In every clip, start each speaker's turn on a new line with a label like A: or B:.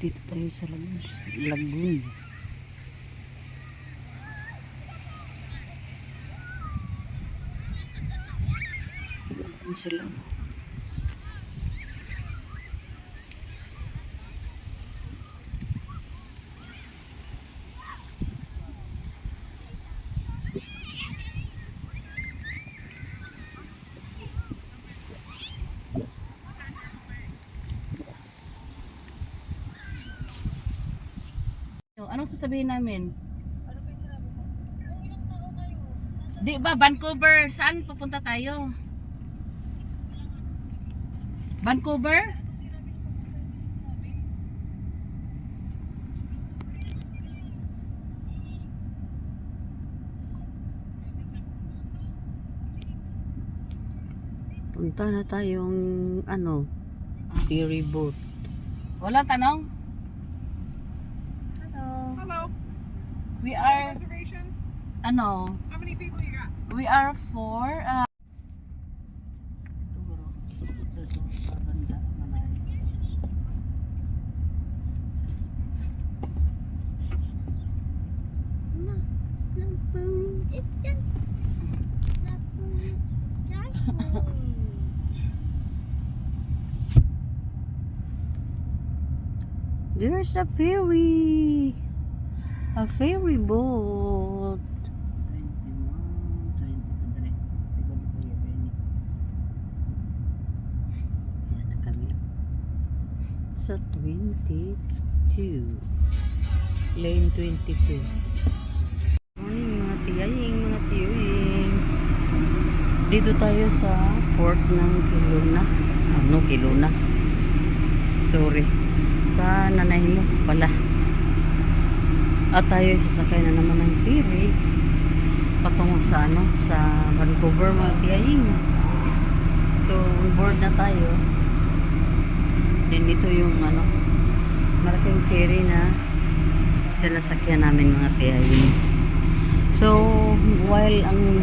A: Dito tayo sa lagoon. Lagoon sila. Anong sasabihin namin?
B: Ano ba yung sinabi mo? Kung ilang tao kayo?
A: Di ba, Vancouver? Saan pupunta tayo? Vancouver? Punta na tayong ferry boat. Wala tanong?
B: Hello.
A: We are,
B: Reservation?
A: How
B: How many people you got?
A: we are for, there's a ferry boat. 21, 22, yan na kami sa 22 lane 22. Morning mga tiyaying, mga tiyuing. Dito tayo sa port ng Kelowna. Kelowna, sorry, sa Nanaimo pala. At tayo sasakay na naman ng ferry patungo sa sa Vancouver mga tiyaying. So on board na tayo. Then ito yung malaking ferry na sinasakyan namin mga tiyaying. So while ang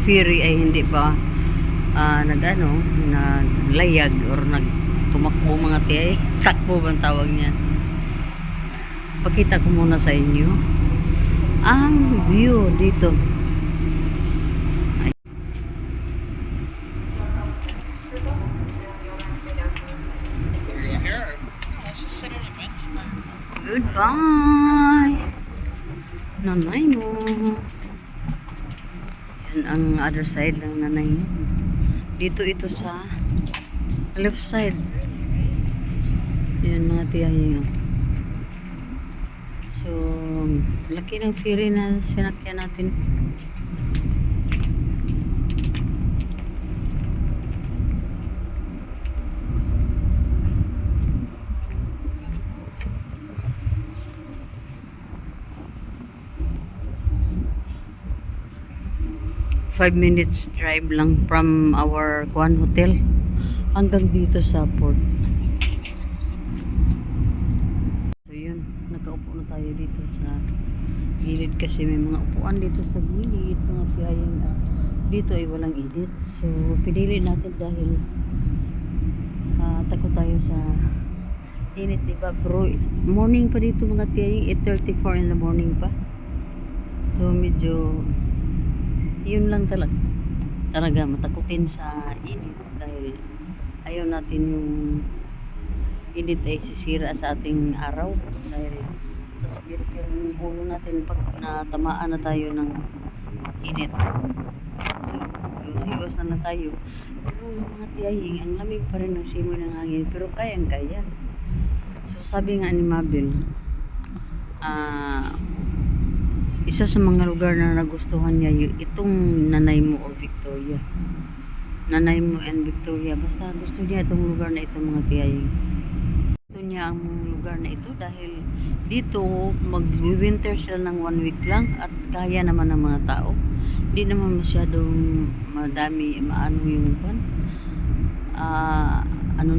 A: ferry ay hindi pa naglayag or nagtumakbo mga tiyay, takbo bang tawag niya. Pakita ko muna sa inyo ang view dito. Goodbye, Nanaimo. Yan ang other side ng Nanaimo. Dito ito sa left side. Yan mga tiyay. So, laki ng ferry na sinakyan natin. Five minutes drive lang from our Kuan Hotel hanggang dito sa port. Nakaupo na tayo dito sa gilid kasi may mga upuan dito sa gilid mga tiyayang, at dito ay walang init. So pinili natin dahil takot tayo sa init, diba? Pero morning pa dito mga tiyayang, 8:34 in the morning pa. So medyo yun lang talaga matakutin sa init dahil ayaw natin yung init ay sisira sa ating araw dahil sasabit yung ulo natin pag natamaan na tayo ng init. So iwas na tayo. Pero mga tiyaying, ang lamig pa rin ng simoy ng hangin, pero kayang-kaya. So sabi nga ni Mabel, isa sa mga lugar na nagustuhan niya itong Nanaimo or Victoria. Nanaimo and Victoria, basta gusto niya itong lugar na ito mga tiyaying. Gusto niya ang lugar na ito dahil dito mag-winter sila ng 1 week lang at kaya naman ng mga tao. Hindi naman masyadong madami yung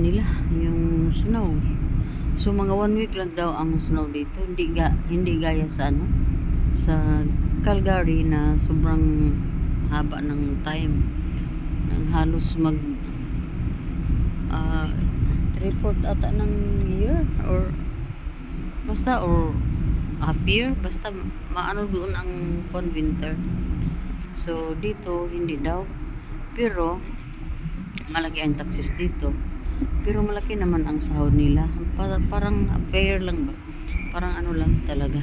A: nila yung snow. So mga 1 week lang daw ang snow dito, hindi gaya sa sa Calgary na sobrang haba ng time, nang halos report ata ng year or Basta or half year, basta maano doon ang winter. So dito hindi daw. Pero malaki ang taxes dito. Pero malaki naman ang sahod nila. Parang fair lang ba? Parang ano lang talaga.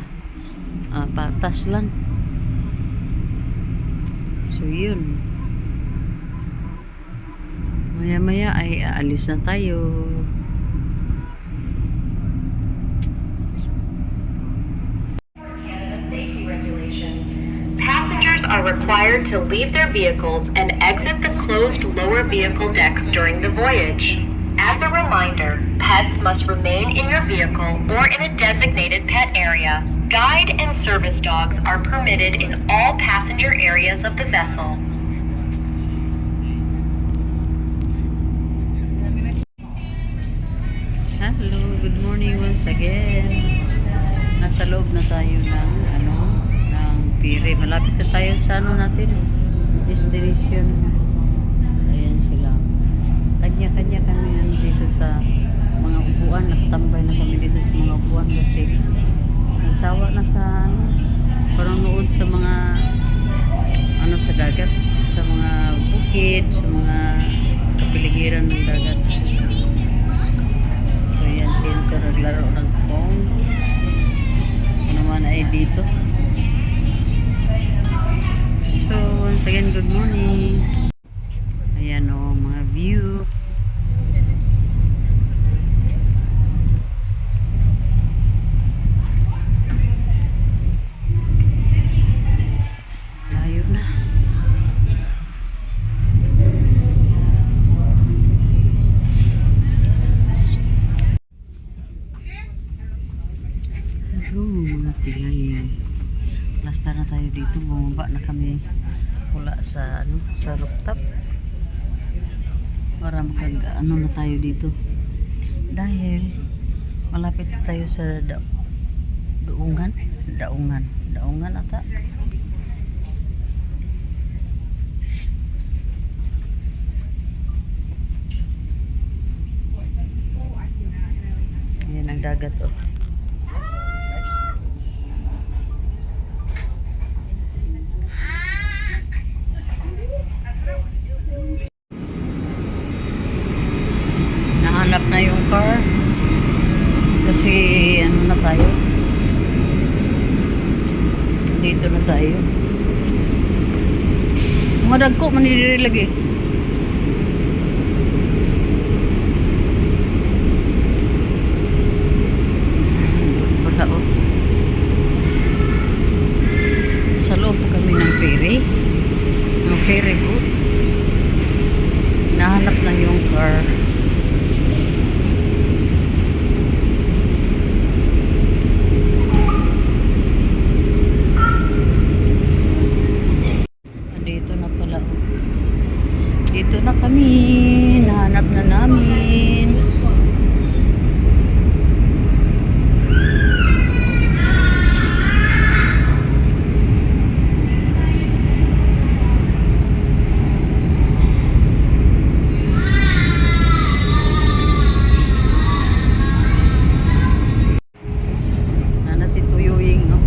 A: Patas lang. So yun. Maya-maya ay aalis na tayo.
C: Safety regulations. Passengers are required to leave their vehicles and exit the closed lower vehicle decks during the voyage. As a reminder, pets must remain in your vehicle or in a designated pet area. Guide and service dogs are permitted in all passenger areas of the vessel.
A: Hello, good morning once again. Nasa loob na tayo ng Pire. Malapit na tayo sa natin, destination. Ayan sila. Kanya-kanya kami dito sa mga upuan. Nakatambay na kami dito sa mga upuan kasi nasawa na sa parang nood sa mga sa dagat, sa mga bukid, sa mga kapiligiran ng dagat. So yan, dito naglaro ng phone. Ano naman ay dito. So once again, good morning. Ayan o, mga view. Layo na. Hello mga tigay. Last na tayo dito. Bumaba na kami mula sa sa rooftop. Para na tayo dito. Dahil malapit na tayo sa Daungan ata. Ayan ang dagat oh. Nahanap na yung car kasi na tayo, dito na tayo. Madagko manidiri lagi. Wala oh. Sa loob kami ng ferry, ng ferry boat. Nahanap na yung car. Dito na kami, nahanap na namin. Nana si Tuyuying, oh.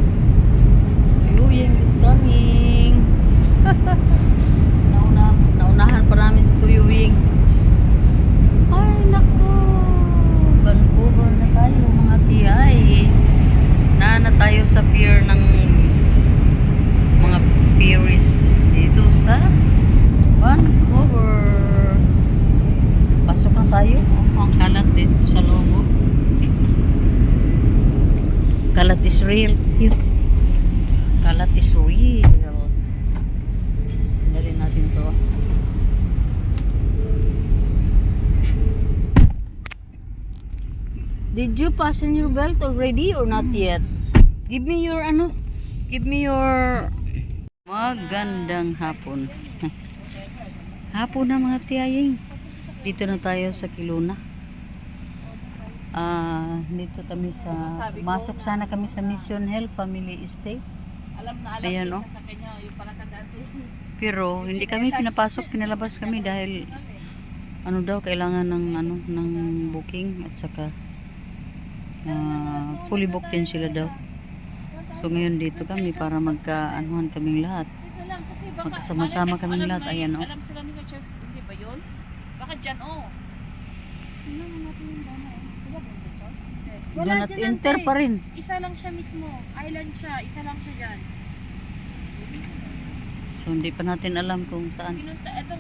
A: Tuyuying is coming. Naunahan pa namin si Tuyuwing. Ay naku, Vancouver na tayo mga tiyay. Na tayo sa pier ng mga ferries dito sa Vancouver. Pasok na tayo. Ang kalat dito sa loob. Kalat is real. Kalat is real. Tanggalin natin to. Did you fasten your belt already or not yet? Give me your magandang hapon. Hapon na mga tiyaying. Dito na tayo sa Kelowna. Dito kami masok sana kami sa Mission Hill Family Estate.
B: Alam
A: Ayan,
B: ko
A: oh.
B: sa kanya, yung palatandaan ko.
A: Pero hindi kami pinapasok, pinalabas kami dahil daw kailangan ng ng booking at saka fully booked din sila daw. So ngayon dito kami para magka-anuhan kaming lahat.
B: Dito lang kasi baka
A: Magkasama-sama kaming
B: alam
A: lahat.
B: na
A: Ayan, oh.
B: Alam sila ni Church, hindi ba yun? Baka dyan, oh. Tingnan natin yung dana, eh. Diba ba dito?
A: Do not enter pa rin.
B: Isa lang siya mismo. Island siya. Isa lang siya dyan.
A: So hindi pa natin alam kung saan.
B: Pinunta, ito.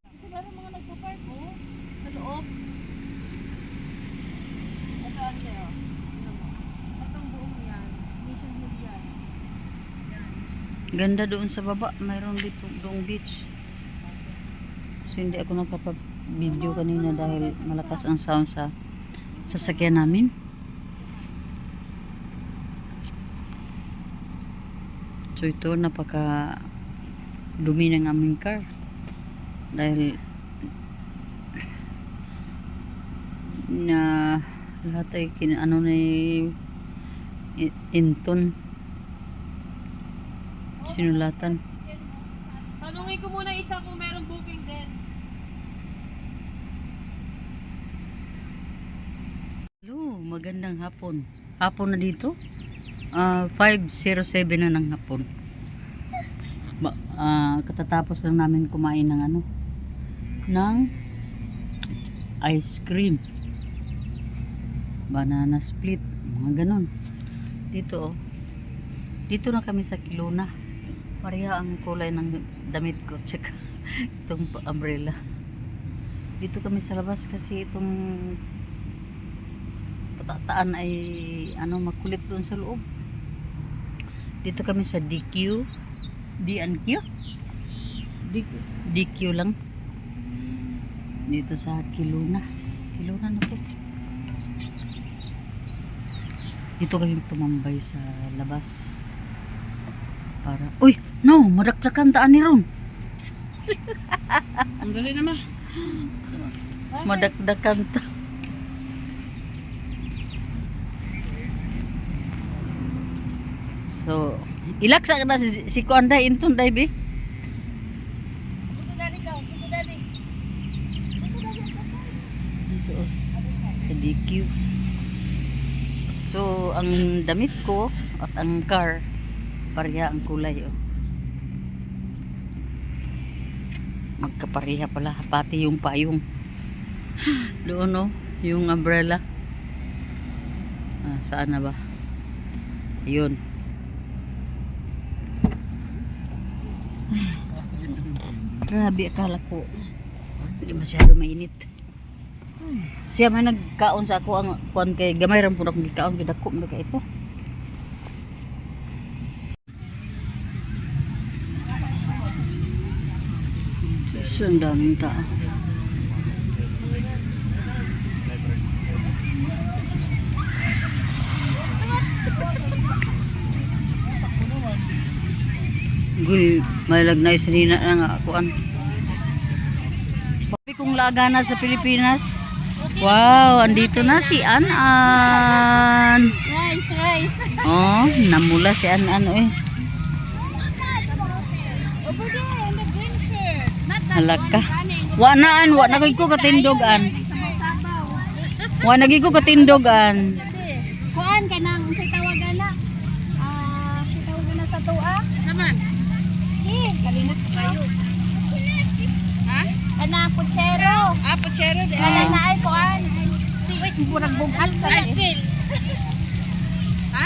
B: Kasi meron mga nagpa-park, oh. Sa loob. Ito, ante, oh. Tingnan mo. Itong buong yan. Mission Hill yan. Yan.
A: Ganda doon sa baba. Mayroon dito doong beach. So hindi ako nakapag-video kanina dahil malakas ang sound sa sasakyan namin. So ito napaka dumi ng aming car dahil na lahat ay ano na inton sinulatan.
B: Tanungin ko muna isa kung meron booking din.
A: Hello, magandang hapon. Hapon na dito. 5:07 na ng hapon. Katatapos lang namin kumain ng ice cream. Banana split, mga ganon. Dito oh. Dito na kami sa Kiluna. Pareha ang kulay ng damit ko tsaka itong umbrella. Dito kami sa labas kasi itong patataan ay makulit doon sa loob. Dito kami sa DQ. D&Q? DQ lang. Dito sa Kiluna. Kiluna na to. Dito kami tumambay sa labas. Para, uy! No! Madakdakan taan ni Ron.
B: Ang dali naman.
A: Madakdakan ta. So, ilaksa ka na si Kuanday intun day be.
B: Puto dali ka. Puto dali.
A: Dito oh. Sa DQ. So, ang damit ko at ang car pareha ang kulay oh. Magkapareha pala pati yung payong. Doon oh, yung umbrella. Saan na ba? Yun. Grabe, akala ko hindi masyado mainit. Siya may nagkaon sa ako ang kuan kay gamay ram pud akong gikaon gid ako mo ka ito. So, ang daming tao. Guy, may lagnay sinina na nga kuan. Papi kong lagana sa Pilipinas. Wow, andito na si An-An.
B: Rice.
A: Oh, namula si An-An eh.
B: Over there, on the green shirt. Not that
A: Halaka.
B: one.
A: Wa naan, wa na ko katindogan. Wa na ko katindogan.
B: Kuan ka nang sa tawagan na. Sa tawagan na sa tuwa. Naman. Kalinot kayo. Ha?
D: Kana puchero.
B: Puchero de.
D: Kana na ay kuan. Wait, murag bugat sa
B: Feel. Ha?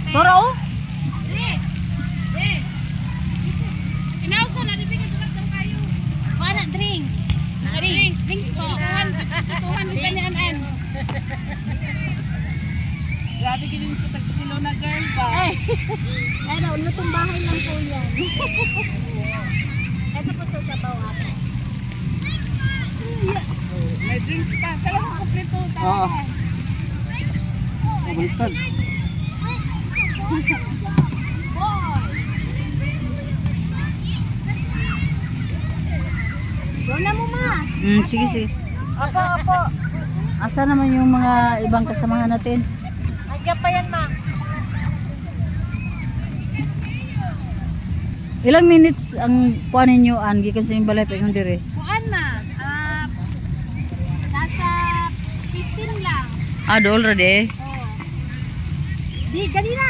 A: Toro?
B: Inausa na dibigay dulat sa kayo.
D: Kuan drinks.
B: Drinks po. Tutuhan din kanya an. Grabe giling ko tag kilo na girl ba.
D: Ano, lutong bahay lang po yan. Ito po sa sabaw ako.
B: May drinks pa. Kala ko kompleto
A: Oo.
B: talaga.
A: Baliktad.
D: Doon na mo ma.
A: Sige, sige.
D: Opo.
A: Asa naman yung mga ibang kasamahan natin?
D: Andiyan pa yan ma.
A: Ilang minutes ang kuanin nyo an gikan sa imong balay paingon dire?
B: Kuan na. Nasa 15 lang.
A: Already.
B: Oh. Di gani na.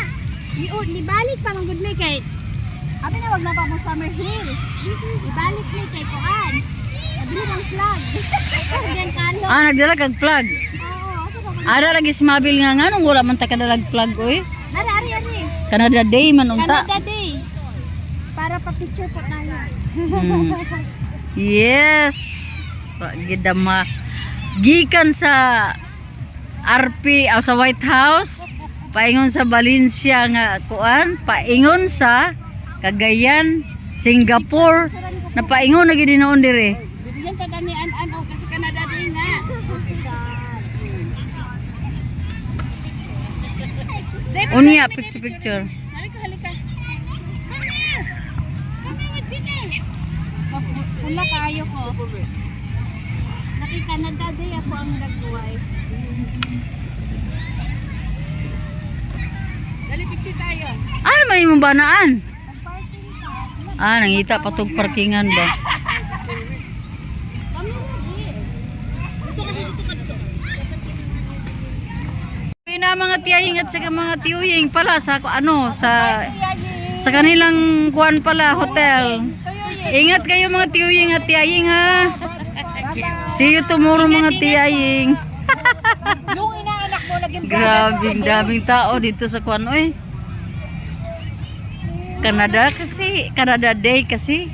B: Ni balik pa man gud mi kay. Abi na wag na pa mo Summer Hill. Ibalik mi kay kuan. Abli ang flag. Diyan kalo.
A: Nagdala kag flag.
B: Oo, asa ba man?
A: Ada lagi smabil nga nganong wala man ta kadalag flag oy.
B: Ari.
A: Canada Day man unta.
B: Canada Day. Para pa picture po tayo.
A: Yes. Gidama. Gikan sa RP o sa White House, paingon sa Valencia nga kuan, paingon sa Cagayan, Singapore, na paingon na gid noon dire.
B: Bibigyan ka gani an kasi Canada Day nga.
A: Unya picture.
B: Halika. Come here with me. Pula kayo ko. Naki Canada Day ako ang nag-wife. Dali picture tayo.
A: Ano man imong banaan? Nangita patog parkingan ba? Na mga tiyaying at saka mga tiyuying pala sa sa kanilang kuan pala hotel. Ingat kayo mga tiyuying at tiyaying ha. See you tomorrow mga tiyaying.
B: Yung inaanak mo naging
A: Grabing daming tao dito sa kuan oy. Canada Day kasi.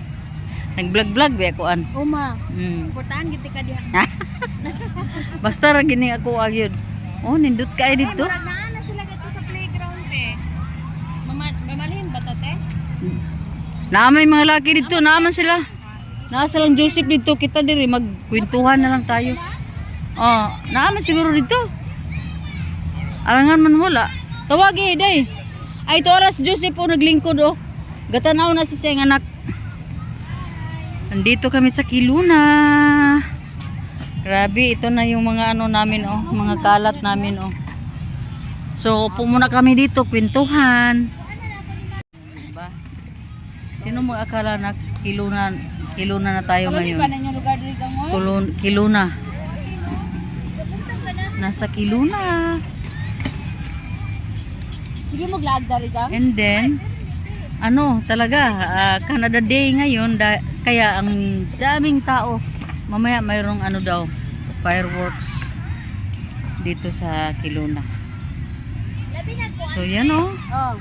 A: Nag-vlog ba kuan?
B: Uma.
A: Mm.
B: Importante gid ka diha.
A: Basta ra gini ako agyud. Oh, nindot kay dito.
B: Murag naa na sila dito sa playground eh. Mamalhin ba ta te?
A: Naamay mga laki dito, naaman sila. Nasa lang Joseph dito, kita diri magkwentuhan na lang tayo. Oh, naaman siguro dito. Alangan man wala. Tawagi day. Ay ito oras Joseph po naglingkod oh. Gatanaw na si siyang anak. Nandito kami sa Kiluna. Grabe, ito na yung mga ano namin oh, mga kalat namin oh. So, muna kami dito kwentuhan. Diba? Sino mag-akala na Kiluna na tayo ngayon? Kiluna. Nasa Kiluna.
B: Sige mo glag dali gang.
A: And then talaga Canada Day ngayon kaya ang daming tao. Mamaya mayroong daw fireworks dito sa Kiluna. So yan oh.
B: Oh.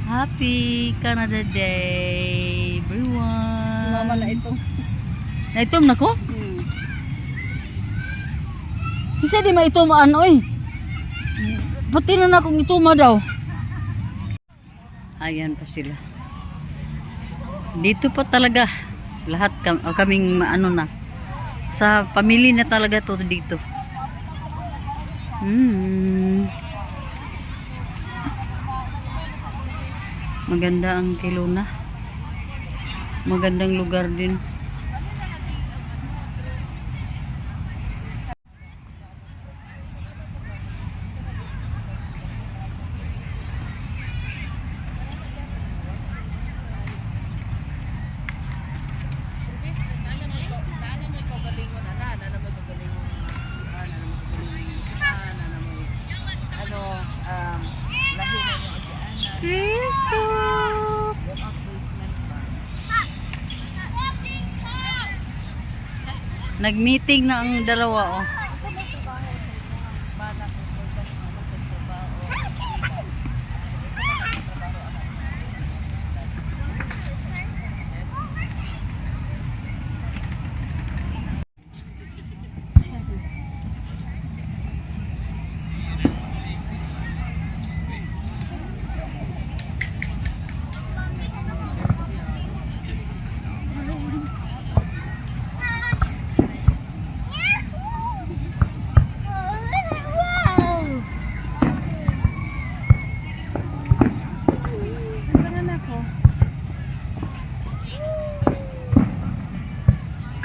A: Happy Canada Day everyone.
B: Mama na ito.
A: Naitom na ko? Isa di maitom oy. Pati na akong ituma daw. Ayan pa sila. Dito pa talaga lahat kaming na sa pamilya na talaga to dito. Maganda ang Kiluna. Magandang lugar din. Cristo! Nag-meeting na ang dalawa oh.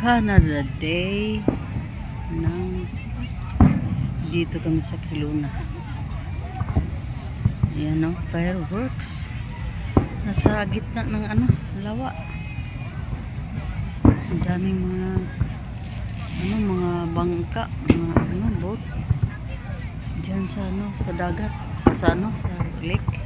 A: Canada Day dito kami sa Kiluna. Yan no, fireworks. Nasa gitna ng ano, lawa. Ang daming mga bangka, mga boat. Diyan sa sa dagat, sa lake.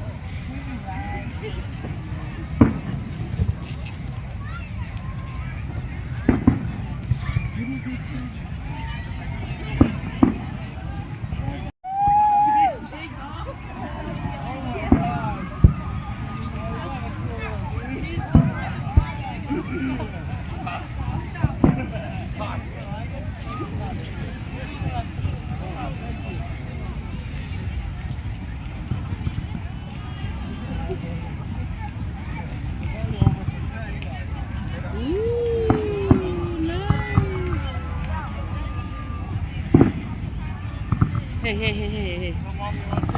A: Hey, hey, hey, hey, hey.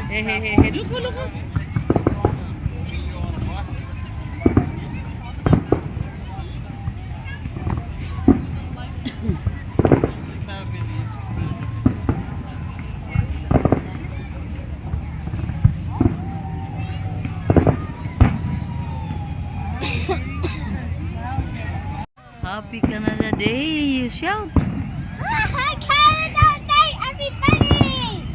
A: Hey, hey, hey, hey. Look, look, look. Happy Canada Day, you shout.
B: Canada Day, everybody!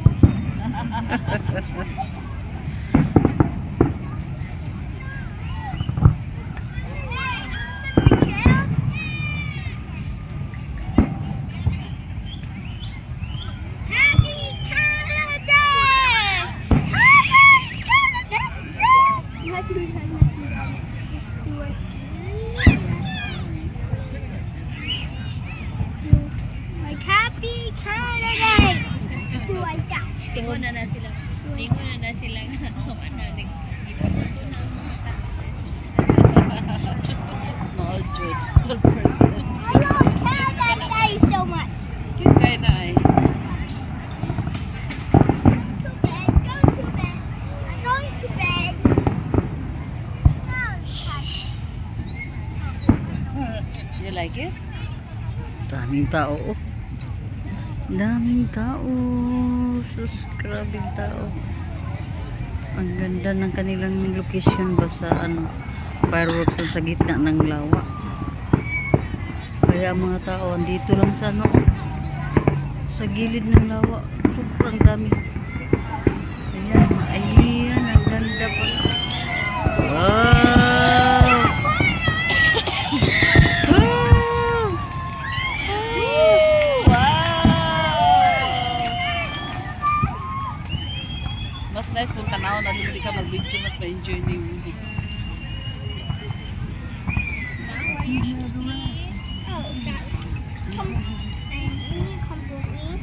B: Happy Canada Day! Happy Canada Day! You have to read like Happy Canada Day! Do I dance?
D: Bingo na na sila nga nag-ipapato na ang mga taxes.
A: Mahal Jud, 12%.
B: I love Canada Day so much.
A: Cute kayo na eh.
B: Go to bed, go to bed. I'm going to bed. No,
A: You like it? Daming tao. Oh. Daming tao. Sus, grabing tao. Ang ganda ng kanilang location ba sa fireworks sa gitna ng lawa. Kaya mga tao andito lang sa sa gilid ng lawa. Sobrang dami. Ayan, ayan, ang ganda pala. Wow! Mas nice kung tanaw na hindi ka mag-video, mas ma-enjoy na yung music.
B: Oh, sorry. Come. Can you come with me?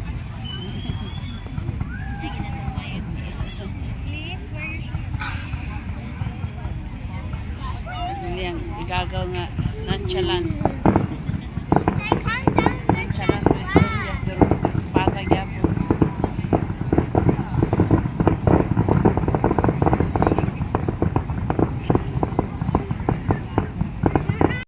D: Please, wear your shoes.
A: Hindi ang igagaw nga nonchalant.